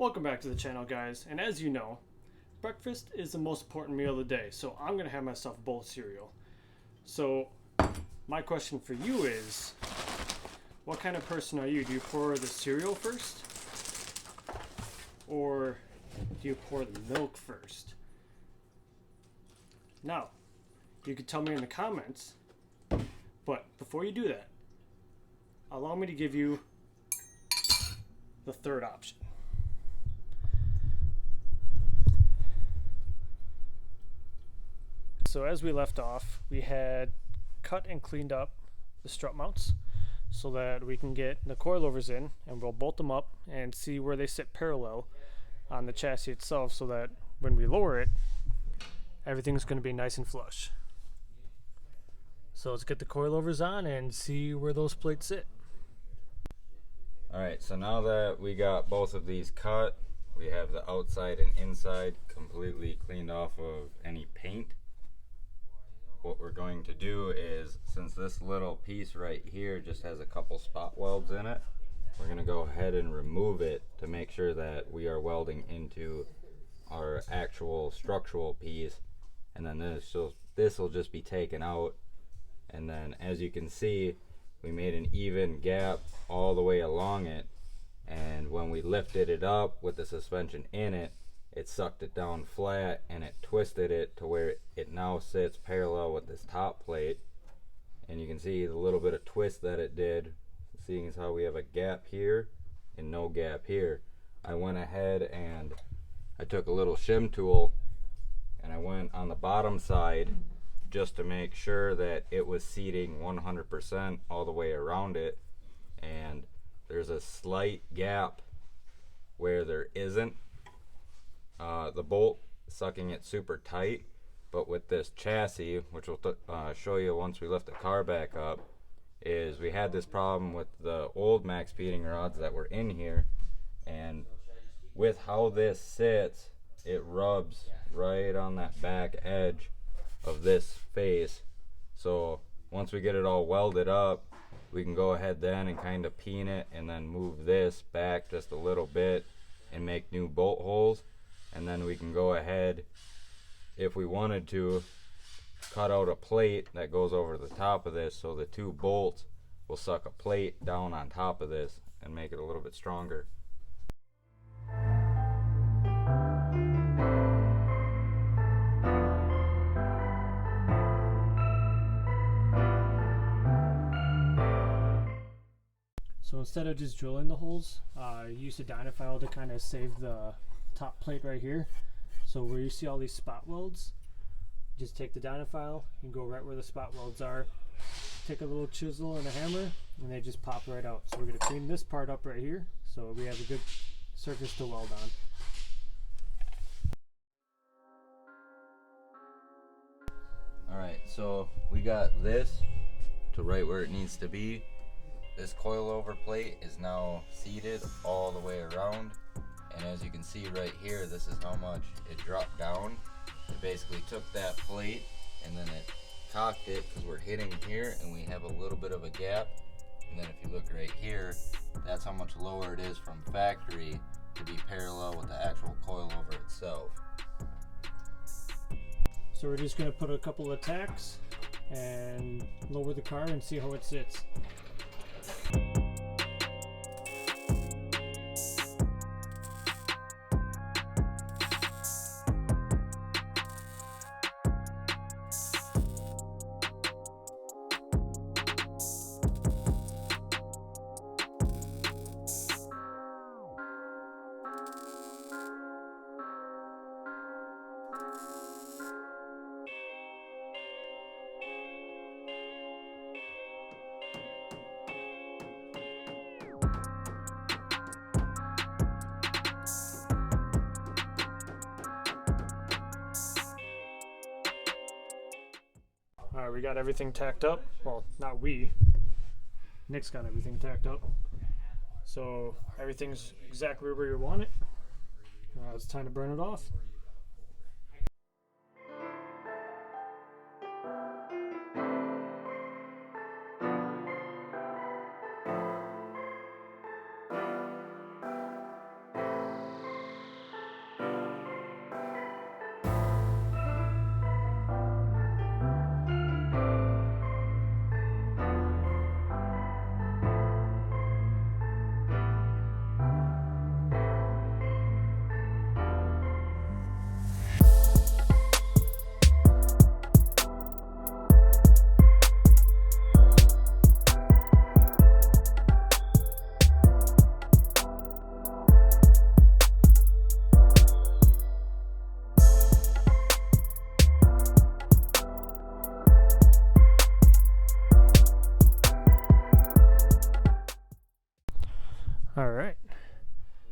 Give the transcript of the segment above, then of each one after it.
Welcome back to the channel, guys, and as you know, breakfast is the most important meal of the day, so I'm gonna have myself a bowl of cereal. So my question for you is, what kind of person are you? Do you pour the cereal first, or do you pour the milk first? Now, you can tell me in the comments, but before you do that, allow me to give you the third option. So as we left off, we had cut and cleaned up the strut mounts so that we can get the coilovers in, and we'll bolt them up and see where they sit parallel on the chassis itself so that when we lower it, everything's going to be nice and flush. So let's get the coilovers on and see where those plates sit. Alright, so now that we got both of these cut, we have the outside and inside completely cleaned off of any paint. What we're going to do is, since this little piece right here just has a couple spot welds in it, we're going to go ahead and remove it to make sure that we are welding into our actual structural piece, and then this will just be taken out. And then as you can see, we made an even gap all the way along it, and when we lifted it up with the suspension in it, it sucked it down flat and it twisted it to where it now sits parallel with this top plate. And you can see the little bit of twist that it did, seeing as how we have a gap here and no gap here. I went ahead and I took a little shim tool and I went on the bottom side just to make sure that it was seating 100% all the way around it, and there's a slight gap where there isn't. The bolt sucking it super tight, but with this chassis, which we'll show you once we lift the car back up, is we had this problem with the old max feeding rods that were in here, and with how this sits, it rubs right on that back edge of this face. So once we get it all welded up, we can go ahead then and kind of peen it and then move this back just a little bit and make new bolt holes. And then we can go ahead, if we wanted to, cut out a plate that goes over the top of this, so the two bolts will suck a plate down on top of this and make it a little bit stronger. So instead of just drilling the holes, I used a Dynafile to kind of save the top plate right here. So where you see all these spot welds, just take the Dynafile and go right where the spot welds are. Take a little chisel and a hammer and they just pop right out. So we're going to clean this part up right here so we have a good surface to weld on. Alright, so we got this to right where it needs to be. This coilover plate is now seated all the way around, and as you can see right here, this is how much it dropped down. It basically took that plate and then it cocked it, because we're hitting here and we have a little bit of a gap. And then if you look right here, that's how much lower it is from factory to be parallel with the actual coilover itself. So we're just going to put a couple of tacks and lower the car and see how it sits. Alright, we got everything tacked up. Well, not we. Nick's got everything tacked up. So everything's exactly where you want it. It's time to burn it off.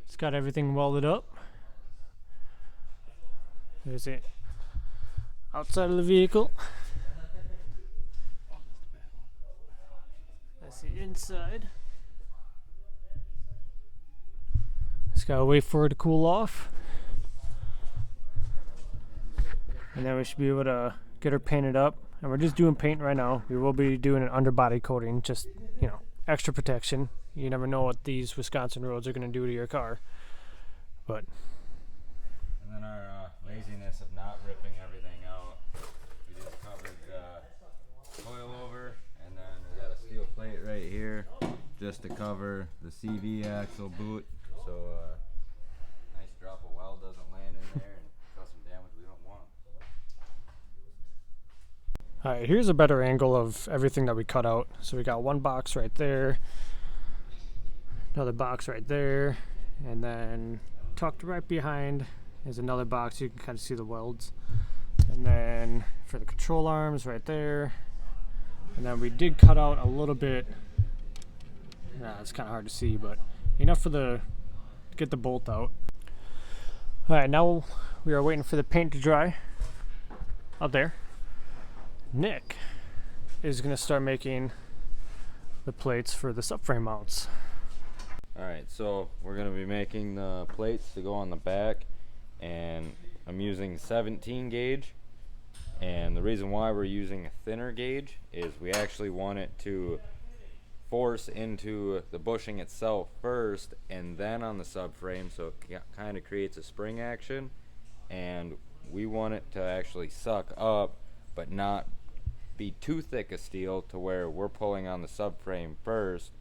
It's got everything welded up. There's it outside of the vehicle. That's the inside. Just gotta wait for it to cool off. And then we should be able to get her painted up. And we're just doing paint right now. We will be doing an underbody coating, just, you know, extra protection. You never know what these Wisconsin roads are going to do to your car. But. And then our laziness of not ripping everything out. We just covered the coilover, and then we got a steel plate right here just to cover the CV axle boot. So nice drop of weld doesn't land in there and cause some damage we don't want. Alright, here's a better angle of everything that we cut out. So we got one box right there, another box right there, and then tucked right behind is another box. You can kind of see the welds. And then for the control arms right there. And then we did cut out a little bit. It's kind of hard to see, but enough for the get the bolt out. Alright, now we are waiting for the paint to dry up there. Nick is going to start making the plates for the subframe mounts. Alright, so we're going to be making the plates to go on the back, and I'm using 17 gauge, and the reason why we're using a thinner gauge is we actually want it to force into the bushing itself first and then on the subframe, so it kind of creates a spring action, and we want it to actually suck up but not be too thick a steel to where we're pulling on the subframe first,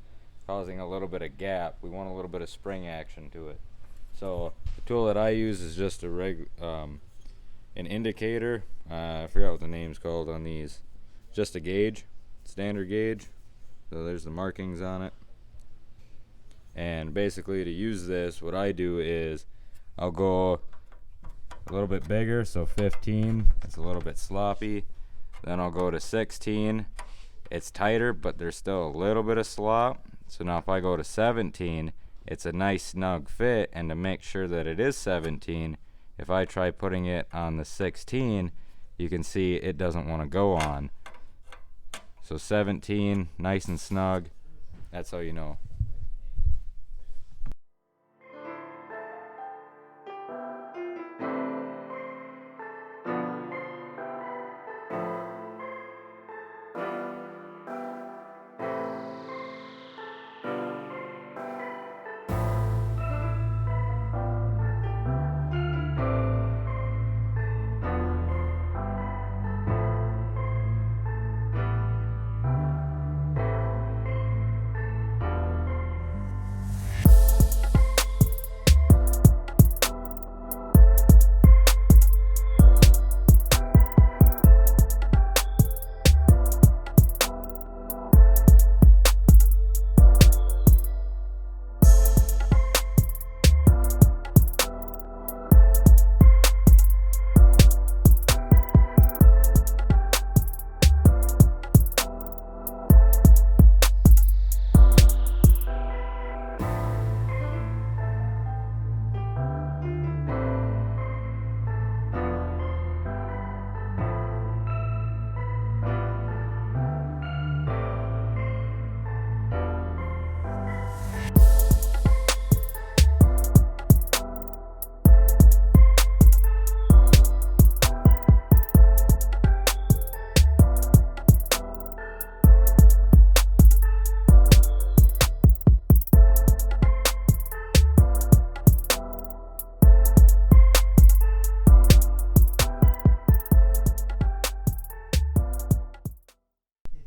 causing a little bit of gap. We want a little bit of spring action to it. So the tool that I use is just a an indicator. I forgot what the name's called on these. Just a gauge, standard gauge. So there's the markings on it. And basically to use this, what I do is I'll go a little bit bigger, so 15, it's a little bit sloppy. Then I'll go to 16, it's tighter, but there's still a little bit of slop. So now if I go to 17, it's a nice snug fit, and to make sure that it is 17, if I try putting it on the 16, you can see it doesn't want to go on. So 17, nice and snug, that's how you know.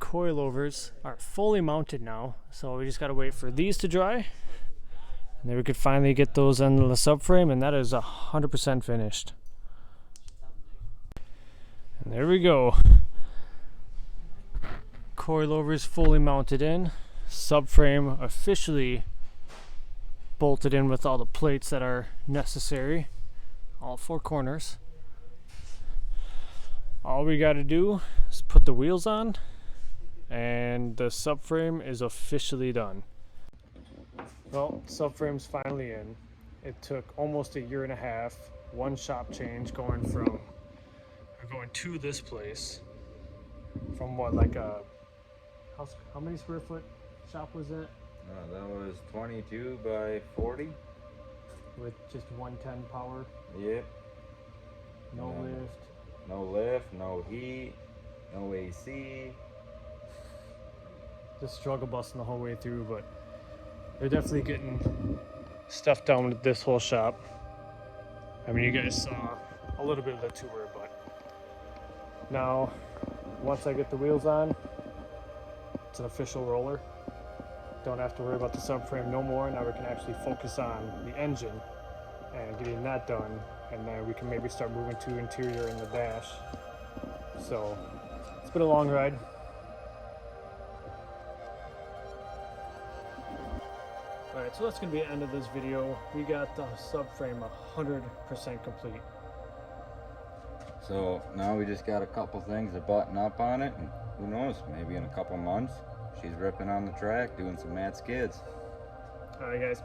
Coilovers are fully mounted now, so we just gotta wait for these to dry, and then we could finally get those on the subframe, and that is 100% finished. And there we go. Coilovers fully mounted in, subframe officially bolted in with all the plates that are necessary, all four corners. All we gotta do is put the wheels on, and the subframe is officially done. Well, subframe's finally in. It took almost a year and a half, one shop change going to this place from what, like a, how many square foot shop was that? That was 22 by 40. With just 110 power, Yep. no Yeah. lift. No lift, no heat, no AC. Just struggle busting the whole way through, but they're definitely getting stuff done with this whole shop. I mean, you guys saw a little bit of the tour, but now once I get the wheels on, it's an official roller. Don't have to worry about the subframe no more. Now we can actually focus on the engine and getting that done, and then we can maybe start moving to interior in the dash. So it's been a long ride. Alright, so that's going to be the end of this video. We got the subframe 100% complete. So now we just got a couple things to button up on it, and who knows, maybe in a couple months she's ripping on the track doing some mad skids. Alright guys,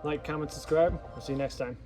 like, comment, subscribe. We'll see you next time.